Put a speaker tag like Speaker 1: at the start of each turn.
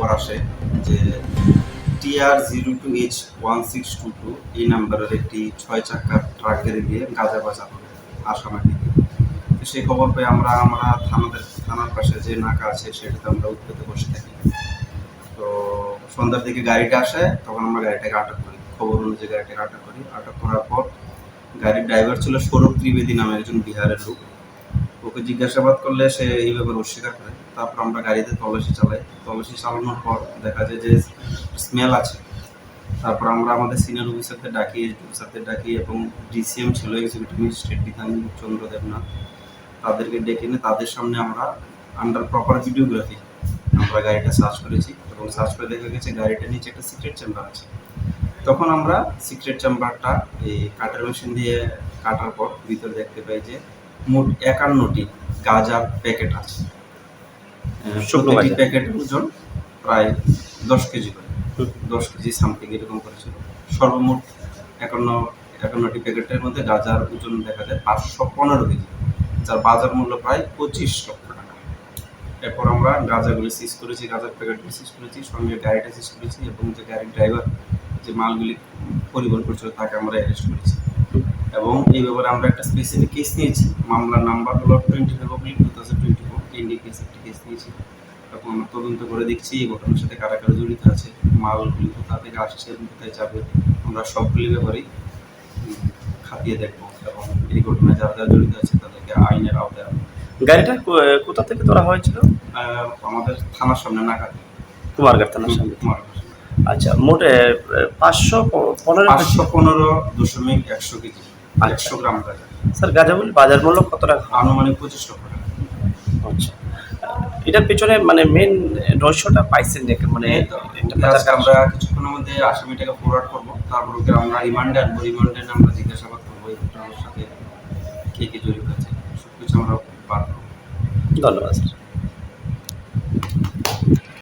Speaker 1: খবর আসে যে TR02H1622 এই নাম্বারের একটি 6 চাকার ট্রাক গাড়ি দিয়ে গাঁজা পাচার করে আসামের দিকে। তো সেই খবর পেয়ে আমরা থানার পাশে যে নাকা আছে সেটাতে আমরা উঠতে বসে থাকি। তো সন্ধ্যার দিকে গাড়িটা আসে, তখন আমরা গাড়িটাকে আটক করি। খবর অনুযায়ী গাড়িটাকে আটক করি। আটক করার পর গাড়ির ড্রাইভার ছিল সৌরভ ত্রিবেদী নামে একজন বিহারের লোক। ওকে জিজ্ঞাসাবাদ করলে সে এই ব্যাপারে অস্বীকার করে। তারপর আমরা গাড়িতে তল্লাশি চালাই। তল্লাশি চালানোর পর দেখা যায় যে স্মেল আছে। তারপর আমরা আমাদের সিনিয়র অফিসারদের ডাকি এবং ডিসিএম ছিল এক্সিকিউটিভ ম্যাজিস্ট্রেট বিধান চন্দ্র দেবনাথ, তাদেরকে ডেকে এনে তাদের সামনে আমরা আন্ডার প্রপার ভিডিওগ্রাফি আমরা গাড়িটা সার্চ করেছি এবং সার্চ করে দেখা গেছে গাড়িটার নিচে একটা সিক্রেট চেম্বার আছে। তখন আমরা সিক্রেট চেম্বারটা এই কাটার মেশিন দিয়ে কাটার পর ভিতরে দেখতে পাই যে মোট 51টি গাঁজার প্যাকেট আছে। প্রতিটি প্যাকেটের ওজন প্রায় 10 কেজি করে, 10 কেজি সামথিং এরকম করেছিল। সর্বমোট 51টি প্যাকেটের মধ্যে গাঁজার ওজন দেখা যায় 515 কেজি, যার বাজার মূল্য প্রায় 25 লক্ষ টাকা। এরপর আমরা গাঁজাগুলি সিজ করেছি, গাঁজার প্যাকেটগুলি সিজ করেছি, সঙ্গে গাড়িটা সিজ করেছি এবং যে গাড়ির ড্রাইভার যে মালগুলি পরিবহন করছিল তাকে আমরা অ্যারেস্ট করেছি। এবং এই ব্যাপারে আমরা একটা স্পেসিফিক কেস নিয়েছি। মামলার নাম্বার হলো 25/2024 কেস একটি কেস নিয়েছি। এখন আমরা তদন্ত করে দেখছি এই ঘটনার সাথে কারা কারা জড়িত আছে, মালগুলি কোথা থেকে আসছে এবং কোথায় যাবে, আমরা সবগুলি ব্যাপারেই খাতিয়ে দেখবো এবং এই ঘটনায় যারা যারা জড়িত আছে তাদেরকে আইনের আওতায় আনবো।
Speaker 2: গাড়িটা কোথা থেকে ধরা হয়েছিল?
Speaker 1: আমাদের থানার সামনে নাকাতে,
Speaker 2: কুমারঘাট থানার সামনে। আচ্ছা, মোট
Speaker 1: 515.100 কেজি, 100 গ্রাম গাঁজা।
Speaker 2: স্যার, গাঁজা বলি বাজার মূল্য কত টাকা?
Speaker 1: আনুমানিক 25 লক্ষ টাকা।
Speaker 2: আচ্ছা, এটার পেছনে মানে মেন রহস্যটা পাইছেন দেখে মানে
Speaker 1: আমরা কিছুক্ষণের মধ্যে আসামিটাকে ফরওয়ার্ড করবো, তারপর ওকে আমরা রিমান্ডে আনবো। রিমান্ডে আমরা জিজ্ঞাসাবাদ করবো এই ঘটনার সাথে কে কে জড়িত আছে, সবকিছু আমরা পারবো।
Speaker 2: ধন্যবাদ স্যার।